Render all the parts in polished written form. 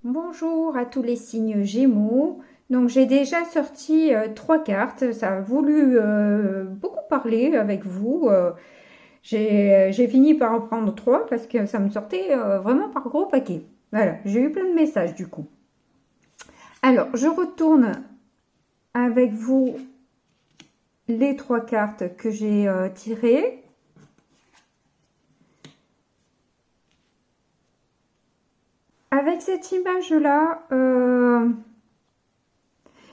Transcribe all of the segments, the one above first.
Bonjour à tous les signes Gémeaux. Donc j'ai déjà sorti 3 cartes. Ça a voulu beaucoup parler avec vous. J'ai fini par en prendre 3 parce que ça me sortait vraiment par gros paquet. Voilà, j'ai eu plein de messages du coup. Alors je retourne avec vous les 3 cartes que j'ai tirées. Avec cette image-là,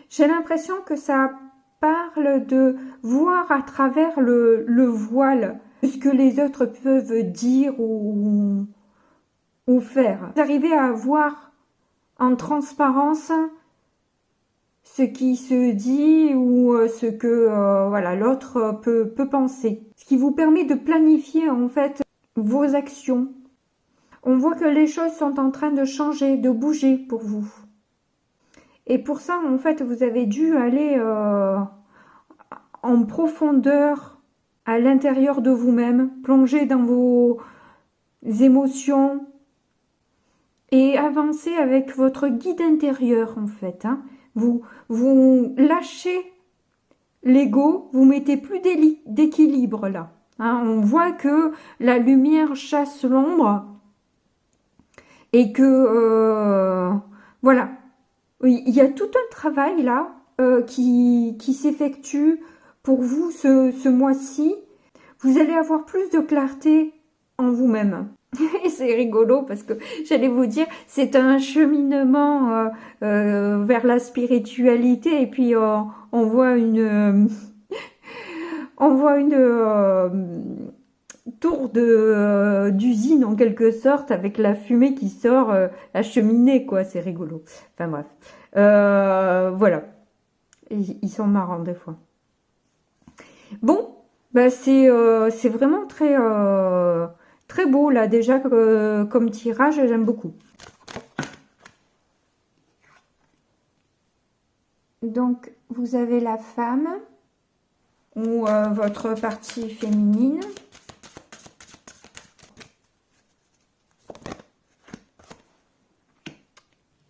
j'ai l'impression que ça parle de voir à travers le voile ce que les autres peuvent dire ou faire. D'arriver à voir en transparence ce qui se dit ou ce que voilà, l'autre peut penser. Ce qui vous permet de planifier en fait vos actions. On voit que les choses sont en train de changer, de bouger pour vous. Et pour ça, en fait, vous avez dû aller en profondeur à l'intérieur de vous-même, plonger dans vos émotions et avancer avec votre guide intérieur, en fait. Hein. Vous lâchez l'ego, vous mettez plus d'équilibre là. Hein. On voit que la lumière chasse l'ombre et que, voilà, il y a tout un travail là qui s'effectue pour vous ce mois-ci. Vous allez avoir plus de clarté en vous-même. Et c'est rigolo parce que j'allais vous dire, c'est un cheminement vers la spiritualité et puis on voit une tour d'usine en quelque sorte avec la fumée qui sort, la cheminée quoi, c'est rigolo. Enfin bref, voilà, ils sont marrants des fois. Bon, bah c'est vraiment très beau là déjà comme tirage, j'aime beaucoup. Donc vous avez la femme ou votre partie féminine.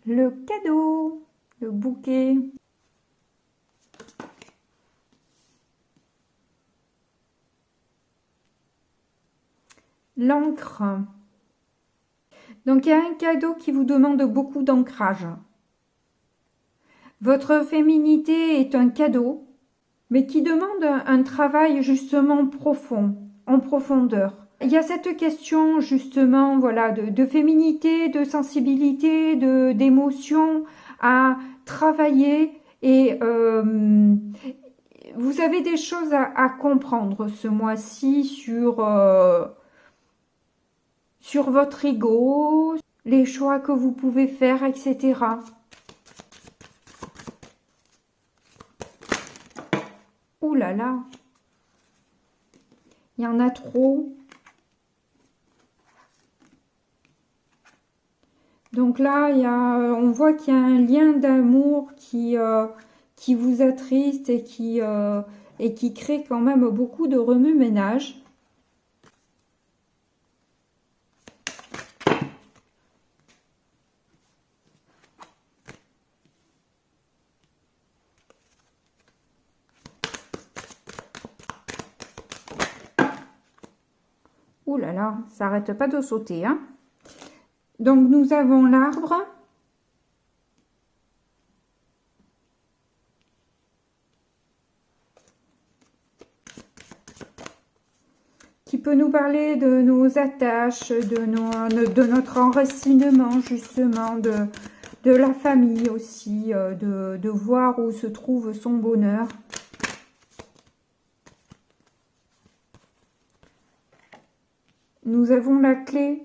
Le cadeau, le bouquet. L'encre. Donc il y a un cadeau qui vous demande beaucoup d'ancrage. Votre féminité est un cadeau, mais qui demande un travail justement profond, en profondeur. Il y a cette question justement voilà, de féminité, de sensibilité, d'émotion à travailler et vous avez des choses à comprendre ce mois-ci sur votre ego, les choix que vous pouvez faire, etc. Ouh là là, il y en a trop. Donc là, on voit qu'il y a un lien d'amour qui vous attriste et qui crée quand même beaucoup de remue-ménage. Ouh là là, ça n'arrête pas de sauter, hein. Donc nous avons l'arbre. Qui peut nous parler de nos attaches, de notre enracinement justement, de la famille aussi, de voir où se trouve son bonheur. Nous avons la clé.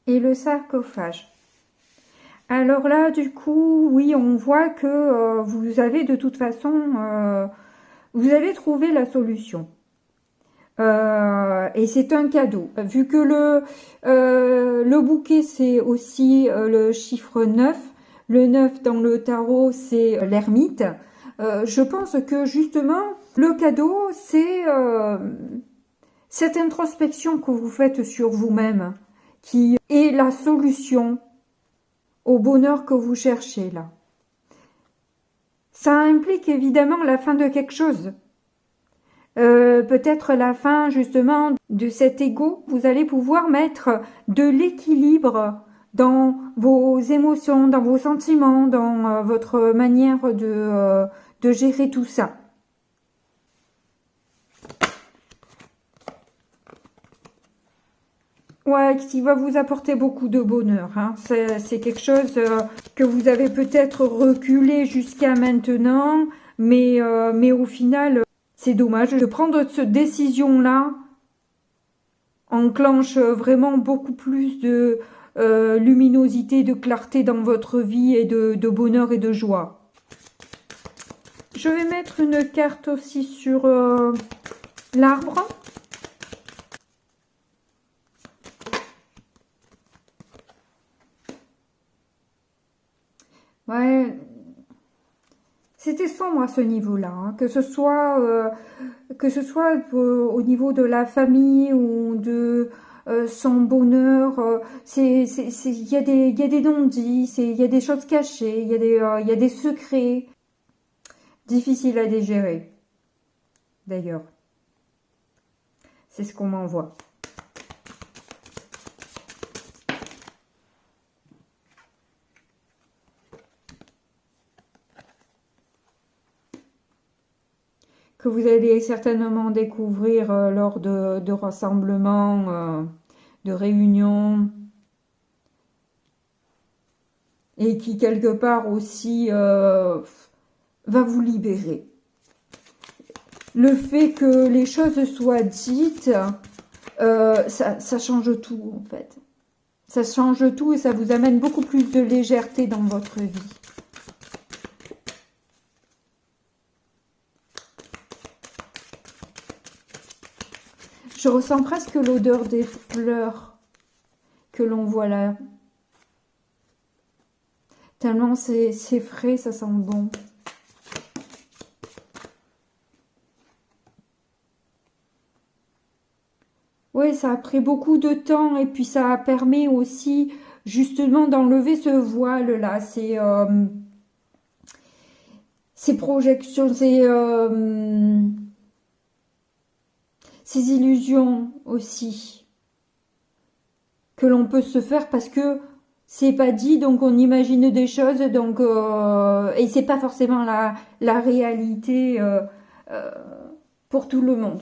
Et le sarcophage. Alors là, du coup, oui, on voit que vous avez de toute façon, vous avez trouvé la solution. Et c'est un cadeau. Vu que le bouquet, c'est aussi le chiffre 9. Le 9 dans le tarot, c'est l'ermite. Je pense que justement, le cadeau, c'est cette introspection que vous faites sur vous-même, qui est la solution au bonheur que vous cherchez là. Ça implique évidemment la fin de quelque chose. Peut-être la fin justement de cet ego. Vous allez pouvoir mettre de l'équilibre dans vos émotions, dans vos sentiments, dans votre manière de gérer tout ça. Ouais, qui va vous apporter beaucoup de bonheur. Hein. C'est quelque chose que vous avez peut-être reculé jusqu'à maintenant, mais au final, c'est dommage de prendre cette décision-là. Enclenche vraiment beaucoup plus de luminosité, de clarté dans votre vie et de bonheur et de joie. Je vais mettre une carte aussi sur l'arbre. Ouais, c'était sombre à ce niveau-là, hein. Que ce soit au niveau de la famille ou de son bonheur, il y a des non-dits, il y a des choses cachées, il y a des secrets difficiles à digérer. D'ailleurs, c'est ce qu'on m'envoie. Que vous allez certainement découvrir lors de rassemblements, de réunions, et qui quelque part aussi va vous libérer. Le fait que les choses soient dites, ça change tout en fait. Ça change tout et ça vous amène beaucoup plus de légèreté dans votre vie. Je ressens presque l'odeur des fleurs que l'on voit là. Tellement c'est frais, ça sent bon. Oui, ça a pris beaucoup de temps et puis ça permet aussi justement d'enlever ce voile-là. Ces projections, ces illusions aussi que l'on peut se faire parce que c'est pas dit, donc on imagine des choses, donc et c'est pas forcément la réalité pour tout le monde.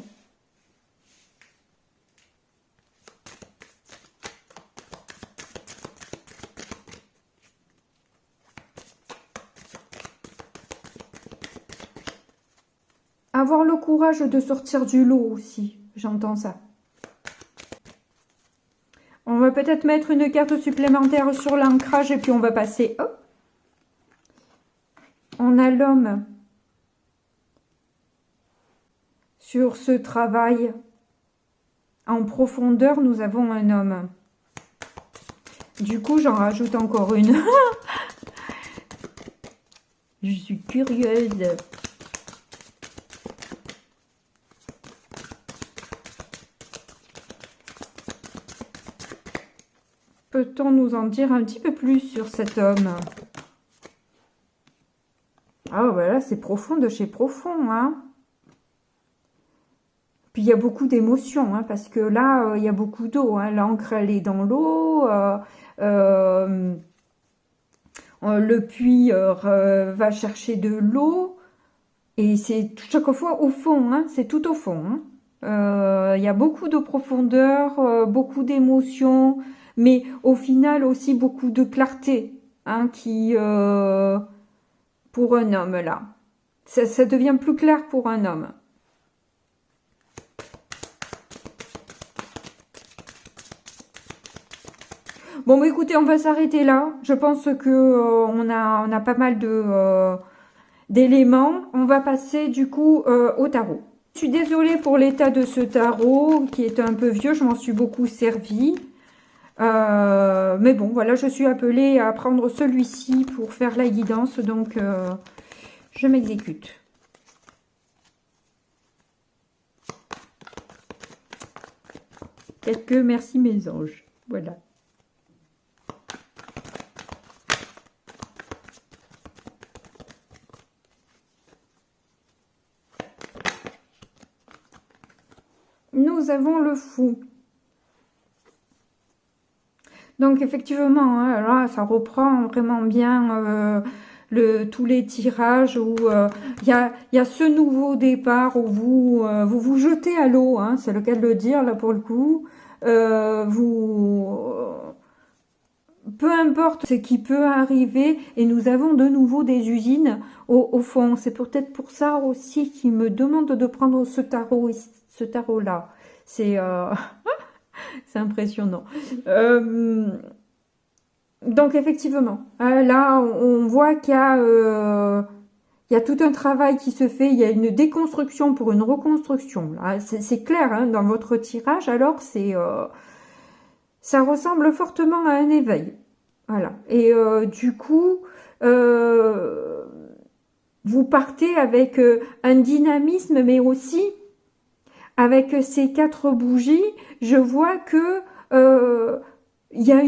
Avoir le courage de sortir du lot aussi, j'entends ça. On va peut-être mettre une carte supplémentaire sur l'ancrage et puis on va passer. Oh, on a l'homme sur ce travail. En profondeur, nous avons un homme. Du coup, j'en rajoute encore une. Je suis curieuse. Peut-on nous en dire un petit peu plus sur cet homme? Ah, voilà, c'est profond de chez profond, hein. Puis il y a beaucoup d'émotions, hein, parce que là, il y a beaucoup d'eau, hein. L'encre, elle est dans l'eau. Le puits va chercher de l'eau. Et c'est chaque fois au fond, hein, c'est tout au fond. Hein. Il y a beaucoup de profondeur, beaucoup d'émotions, mais au final aussi beaucoup de clarté, hein, pour un homme là. Ça devient plus clair pour un homme. Bon, bah, écoutez, on va s'arrêter là. Je pense que on a pas mal d'éléments. On va passer du coup au tarot. Je suis désolée pour l'état de ce tarot qui est un peu vieux. Je m'en suis beaucoup servi. Mais bon, voilà, je suis appelée à prendre celui-ci pour faire la guidance. Donc, Je m'exécute. Peut-être que merci mes anges. Voilà. Nous avons le fou. Donc effectivement, hein, là, ça reprend vraiment bien tous les tirages où il y a ce nouveau départ où vous jetez à l'eau, hein, c'est le cas de le dire là pour le coup. Peu importe ce qui peut arriver, et nous avons de nouveau des usines au fond. C'est peut-être pour ça aussi qu'il me demande de prendre ce tarot-là. C'est c'est impressionnant. Donc effectivement, là on voit qu'il y a tout un travail qui se fait, il y a une déconstruction pour une reconstruction. C'est clair hein, dans votre tirage, alors ça ressemble fortement à un éveil. Voilà. Et du coup, vous partez avec un dynamisme, mais aussi avec ces 4 bougies, je vois que il y a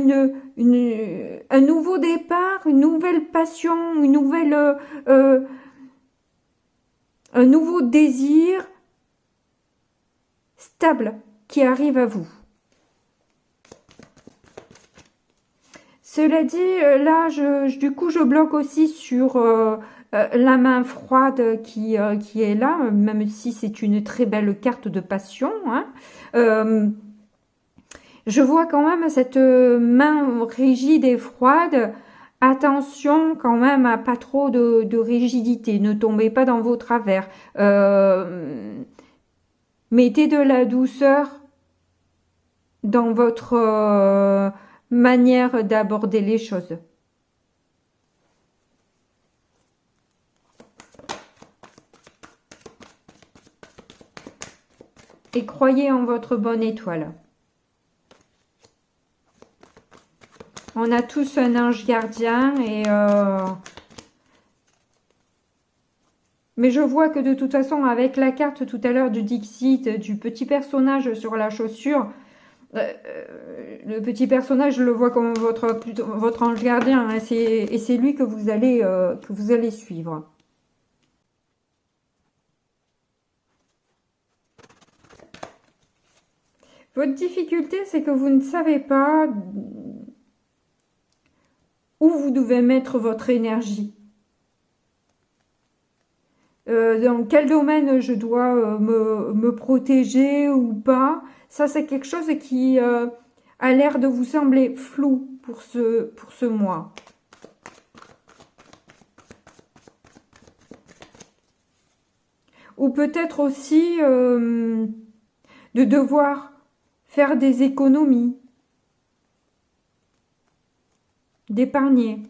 un nouveau départ, une nouvelle passion, un nouveau désir stable qui arrive à vous. Cela dit, là, du coup, je bloque aussi sur la main froide qui est là, même si c'est une très belle carte de passion. Hein. Je vois quand même cette main rigide et froide. Attention quand même à pas trop de rigidité. Ne tombez pas dans vos travers. Mettez de la douceur dans votre manière d'aborder les choses. Et croyez en votre bonne étoile. On a tous un ange gardien et mais je vois que de toute façon, avec la carte tout à l'heure du Dixit, du petit personnage sur la chaussure, le petit personnage, je le vois comme votre ange gardien, hein, et c'est lui que vous allez suivre. Votre difficulté, c'est que vous ne savez pas où vous devez mettre votre énergie. Dans quel domaine je dois me protéger ou pas. Ça, c'est quelque chose qui a l'air de vous sembler flou pour ce mois. Ou peut-être aussi de devoir faire des économies, d'épargner.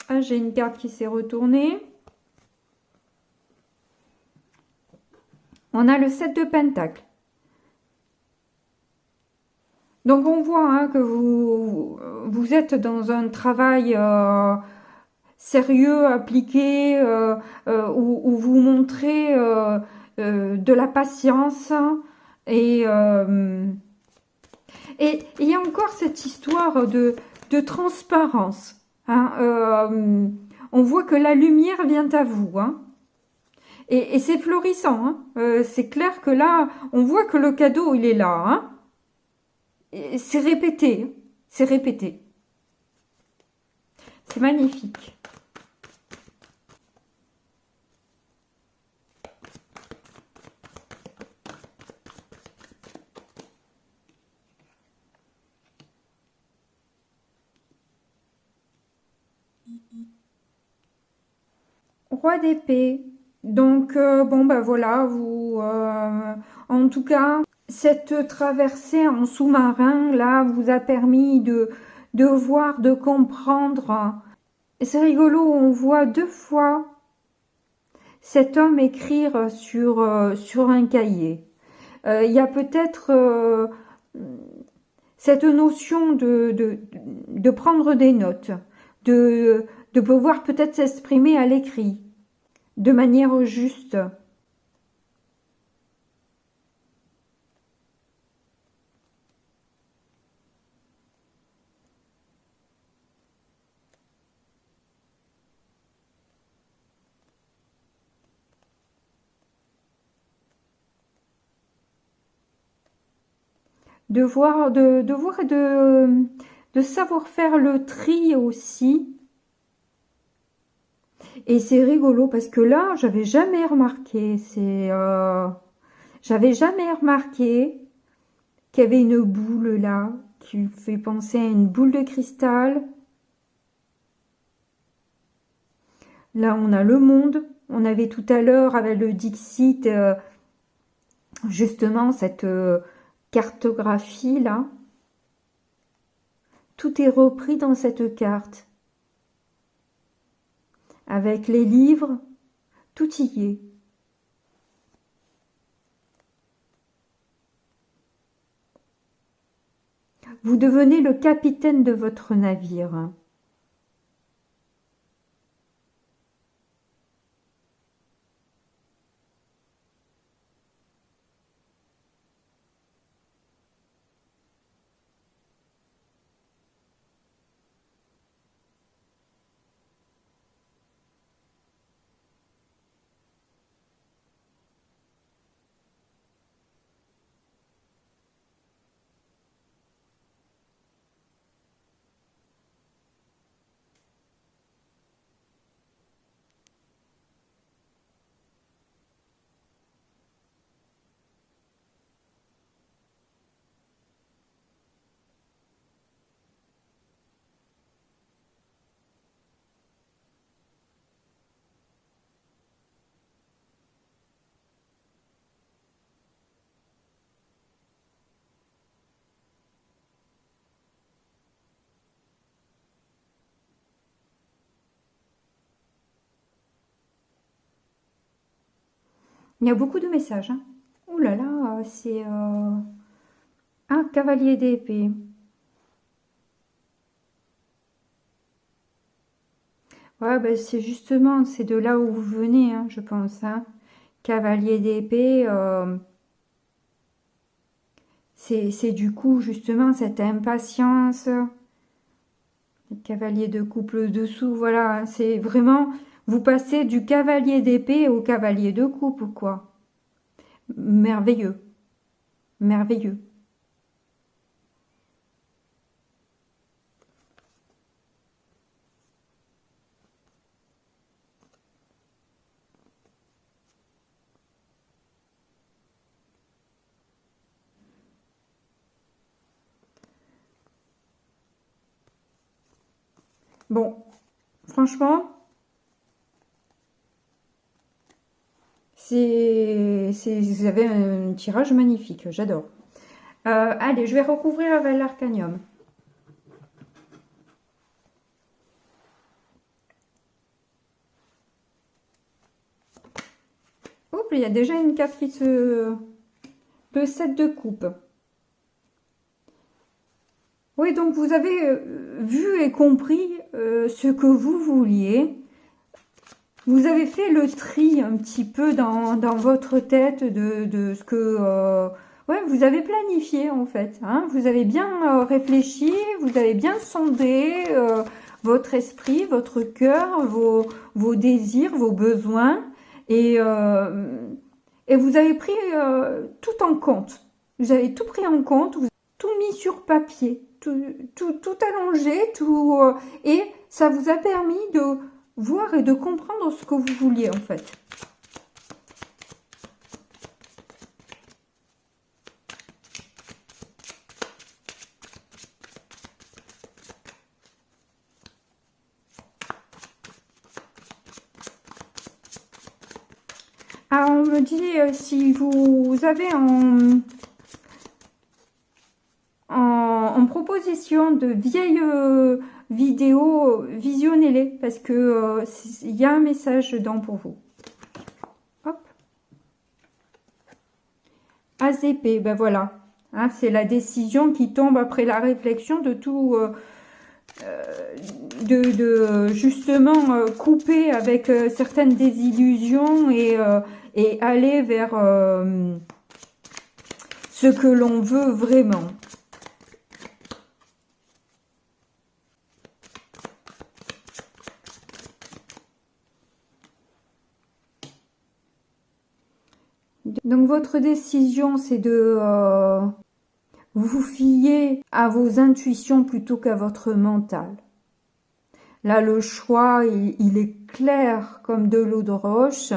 Ah, j'ai une carte qui s'est retournée. On a le 7 de Pentacle. Donc on voit hein, que vous êtes dans un travail sérieux, appliqué, où vous montrez de la patience. Et il y a encore cette histoire de transparence. Hein, on voit que la lumière vient à vous. Hein. Et c'est florissant. Hein. C'est clair que là, on voit que le cadeau, il est là. Hein. C'est répété. C'est répété. C'est magnifique. Roi d'épée. Donc, bon, ben voilà, en tout cas, cette traversée en sous-marin, là, vous a permis de voir, de comprendre. C'est rigolo, on voit 2 fois cet homme écrire sur un cahier. il y a peut-être cette notion de prendre des notes, de pouvoir peut-être s'exprimer à l'écrit de manière juste. De voir et de savoir faire le tri aussi. Et c'est rigolo parce que là, j'avais jamais remarqué, j'avais jamais remarqué qu'il y avait une boule là qui fait penser à une boule de cristal. Là, on a le monde. On avait tout à l'heure avec le Dixit, justement, cette cartographie là. Tout est repris dans cette carte. Avec les livres, tout y est. Vous devenez le capitaine de votre navire. Il y a beaucoup de messages. Hein. Ouh là là, c'est un cavalier d'épée. Ouais, ben c'est justement, c'est de là où vous venez, hein, je pense. Hein. Cavalier d'épée, c'est du coup justement cette impatience. Cavalier de couple dessous, voilà, c'est vraiment, vous passez du cavalier d'épée au cavalier de coupe, quoi. Merveilleux, merveilleux. Bon, franchement, vous avez un tirage magnifique, j'adore. Allez, je vais recouvrir avec l'arcanium. Oups, il y a déjà une carte qui se... Le 7 de coupe. Oui, donc vous avez vu et compris ce que vous vouliez. Vous avez fait le tri un petit peu dans votre tête de ce que... ouais, vous avez planifié en fait. Hein. Vous avez bien réfléchi, vous avez bien sondé votre esprit, votre cœur, vos désirs, vos besoins. Et vous avez pris tout en compte. Vous avez tout pris en compte, vous avez tout mis sur papier, tout allongé, et ça vous a permis de voir et de comprendre ce que vous vouliez en fait. Alors on me dit si vous avez en proposition de vieilles vidéos, visionnez-les parce que il y a un message dedans pour vous. Hop. As d'épée, ben voilà. Hein, c'est la décision qui tombe après la réflexion de tout, justement couper avec certaines désillusions et aller vers ce que l'on veut vraiment. Donc votre décision, c'est de vous fier à vos intuitions plutôt qu'à votre mental. Là, le choix, il est clair comme de l'eau de roche.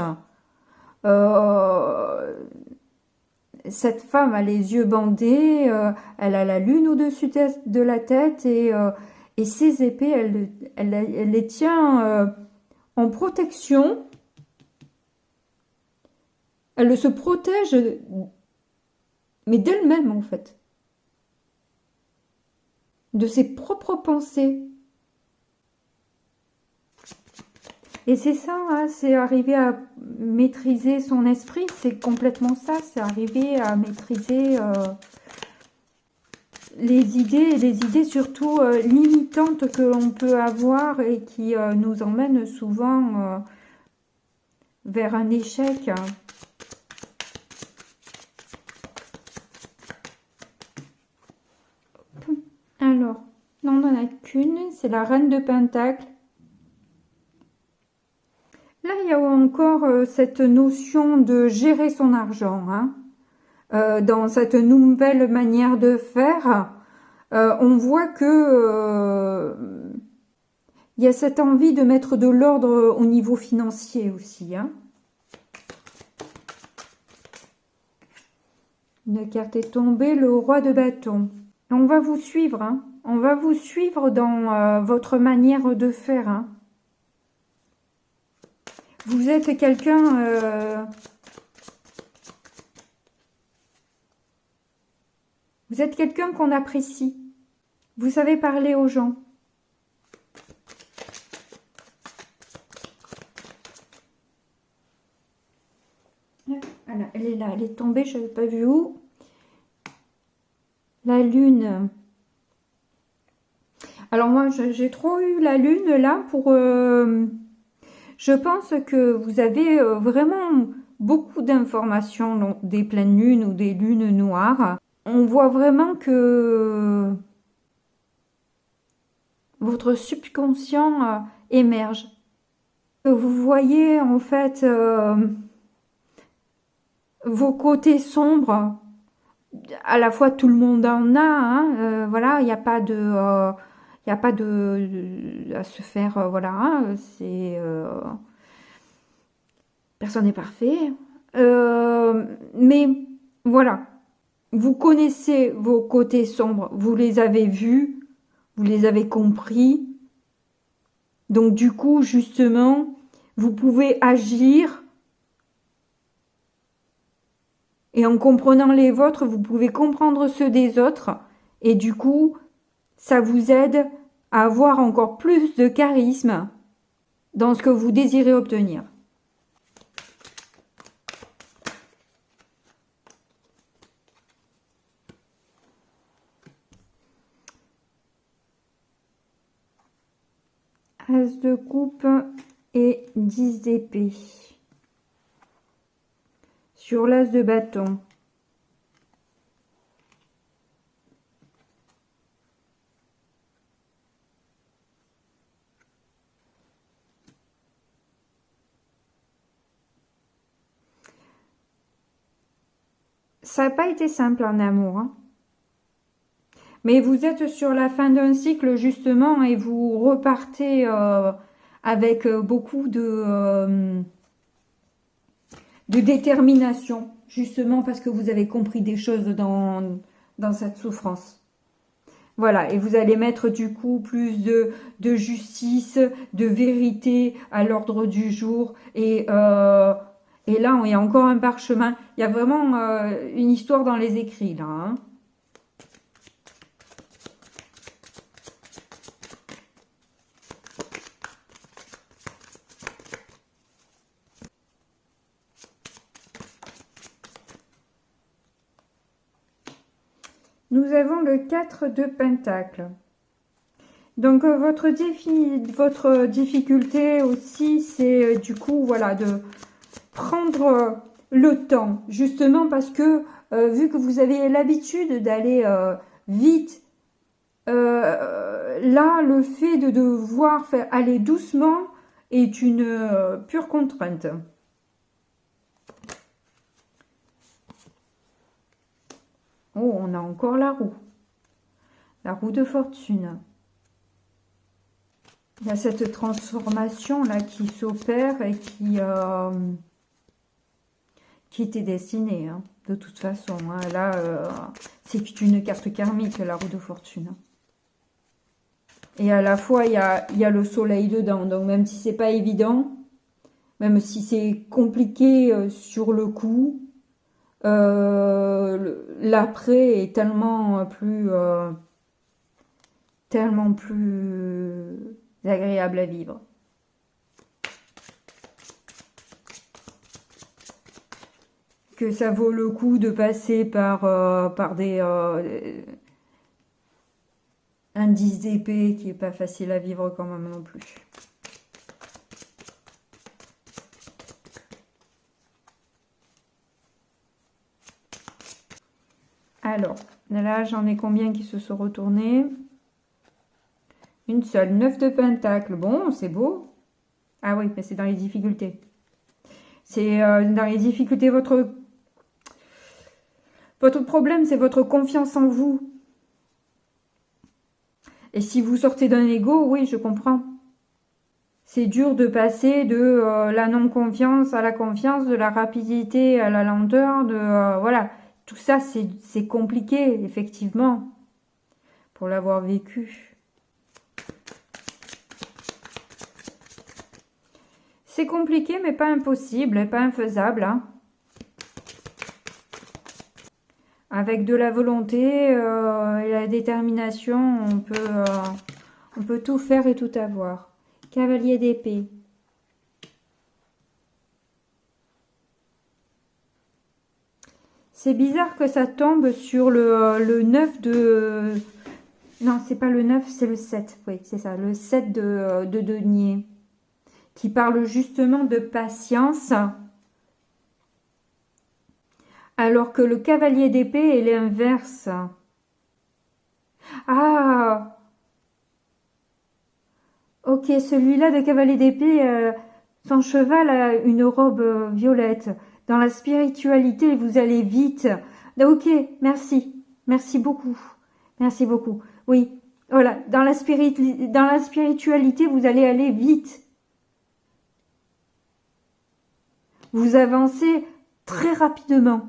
Cette femme a les yeux bandés, elle a la lune au-dessus de la tête et ses épées, elle les tient en protection. Elle se protège, mais d'elle-même en fait, de ses propres pensées. Et c'est ça, hein, c'est arriver à maîtriser son esprit, c'est complètement ça, c'est arriver à maîtriser les idées surtout limitantes que l'on peut avoir et qui nous emmènent souvent vers un échec. Alors, non, on n'en a qu'une, c'est la reine de Pentacle. Là, il y a encore cette notion de gérer son argent. Hein. Dans cette nouvelle manière de faire, on voit que il y a cette envie de mettre de l'ordre au niveau financier aussi. Hein. Une carte est tombée, le roi de bâton. On va vous suivre. Hein. On va vous suivre dans votre manière de faire. Hein. Vous êtes quelqu'un... vous êtes quelqu'un qu'on apprécie. Vous savez parler aux gens. Voilà, elle est là, elle est tombée, je n'avais pas vu où. La lune. Alors moi, j'ai trop eu la lune là pour... je pense que vous avez vraiment beaucoup d'informations, des pleines lunes ou des lunes noires. On voit vraiment que votre subconscient émerge. Vous voyez en fait vos côtés sombres. À la fois tout le monde en a, hein, voilà, il n'y a pas de... il n'y a pas à se faire, voilà, hein, c'est... personne n'est parfait. Mais voilà, vous connaissez vos côtés sombres, vous les avez vus, vous les avez compris. Donc du coup, justement, vous pouvez agir. Et en comprenant les vôtres, vous pouvez comprendre ceux des autres. Et du coup, ça vous aide à avoir encore plus de charisme dans ce que vous désirez obtenir. As de coupe et 10 d'épée. Sur l'as de bâton. Ça n'a pas été simple en amour. Hein. Mais vous êtes sur la fin d'un cycle justement et vous repartez avec beaucoup de détermination. Justement parce que vous avez compris des choses dans cette souffrance. Voilà, et vous allez mettre du coup plus de justice, de vérité à l'ordre du jour. Et là, il y a encore un parchemin. Il y a vraiment une histoire dans les écrits, là. Hein. Nous avons le 4 de Pentacles. Donc votre difficulté aussi, c'est du coup, voilà, de prendre le temps, justement parce que vu que vous avez l'habitude d'aller vite, là, le fait de devoir faire aller doucement est une pure contrainte. Oh, on a encore la roue de fortune. Il y a cette transformation là qui s'opère et qui était destinée, hein, de toute façon. Hein. Là, c'est une carte karmique, la roue de fortune. Et à la fois, il y a le soleil dedans. Donc, même si c'est pas évident, même si c'est compliqué sur le coup, l'après est tellement plus agréable à vivre. Que ça vaut le coup de passer par des indices d'épée qui est pas facile à vivre quand même non plus. Alors, là j'en ai combien qui se sont retournés? Une seule, 9 de Pentacle. Bon, c'est beau. Ah oui, mais c'est dans les difficultés. C'est dans les difficultés, votre problème, c'est votre confiance en vous. Et si vous sortez d'un ego, oui, je comprends. C'est dur de passer de la non-confiance à la confiance, de la rapidité à la lenteur, voilà. Tout ça, c'est compliqué, effectivement, pour l'avoir vécu. C'est compliqué, mais pas impossible, et pas infaisable, hein. Avec de la volonté et la détermination, on peut tout faire et tout avoir. Cavalier d'épée. C'est bizarre que ça tombe sur le 9 de... Non, c'est pas le 9, c'est le 7. Oui, c'est ça, le 7 de denier. Qui parle justement de patience. Alors que le cavalier d'épée est l'inverse. Ah! Ok, celui-là de cavalier d'épée, son cheval a une robe violette. Dans la spiritualité, vous allez vite. Ok, merci. Merci beaucoup. Merci beaucoup. Oui, voilà. Dans la spiritualité, vous allez aller vite. Vous avancez très rapidement.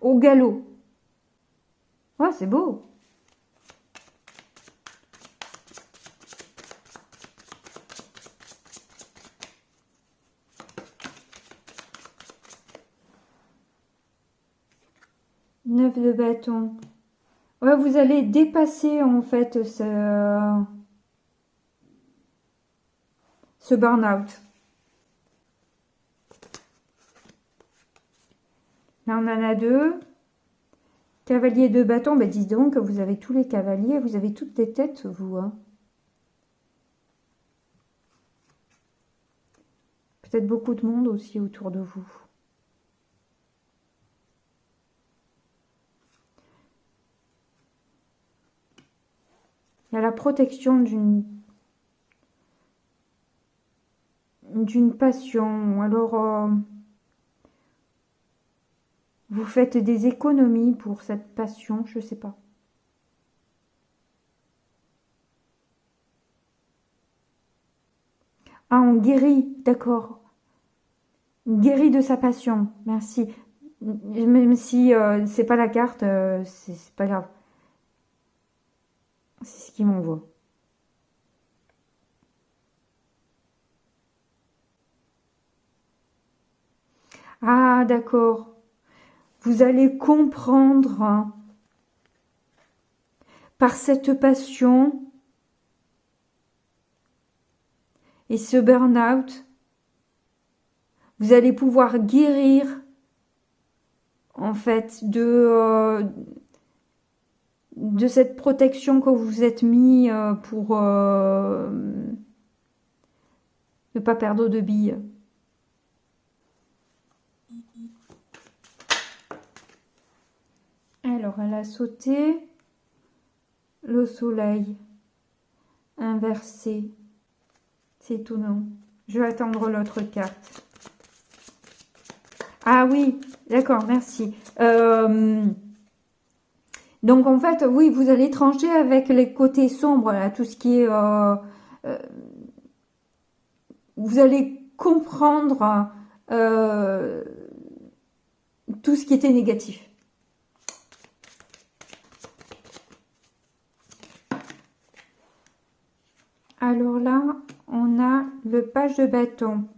Au galop. Ouais, c'est beau. Neuf de bâton. Ouais, vous allez dépasser en fait ce burn-out. Là, on en a deux. Cavalier de bâton, ben dis donc, vous avez tous les cavaliers, vous avez toutes les têtes, vous. Hein. Peut-être beaucoup de monde aussi autour de vous. Il y a la protection d'une passion. Alors, vous faites des économies pour cette passion, je sais pas. Ah, on guérit, d'accord. On guérit de sa passion, merci. Même si c'est pas la carte, c'est pas grave. C'est ce qui m'envoie. Ah, d'accord. Vous allez comprendre hein, par cette passion et ce burn-out, vous allez pouvoir guérir en fait de cette protection que vous êtes mis pour ne pas perdre de billes. Alors, elle a sauté le soleil inversé. C'est étonnant. Je vais attendre l'autre carte. Ah oui, d'accord, merci. Donc, en fait, oui, vous allez trancher avec les côtés sombres, là, tout ce qui est... vous allez comprendre tout ce qui était négatif. Alors là, on a le page de bâton.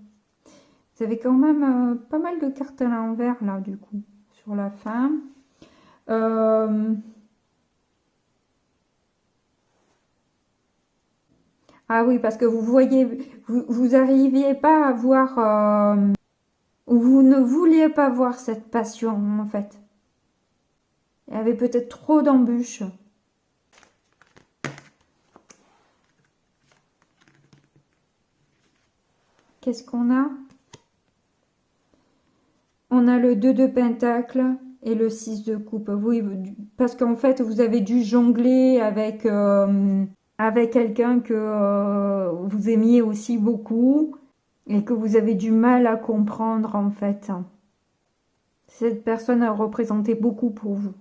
Vous avez quand même pas mal de cartes à l'envers, là, du coup, sur la fin. Ah oui, parce que vous voyez, vous arriviez pas à voir, vous ne vouliez pas voir cette passion, en fait. Il y avait peut-être trop d'embûches. Qu'est-ce qu'on a? On a le 2 de pentacle et le 6 de coupe. Oui, parce qu'en fait, vous avez dû jongler avec, avec quelqu'un que vous aimiez aussi beaucoup et que vous avez du mal à comprendre, en fait. Cette personne a représenté beaucoup pour vous.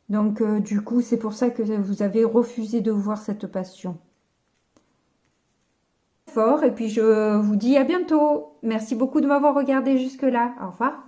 Donc, du coup, c'est pour ça que vous avez refusé de voir cette passion. Fort, et puis je vous dis à bientôt. Merci beaucoup de m'avoir regardé jusque-là. Au revoir.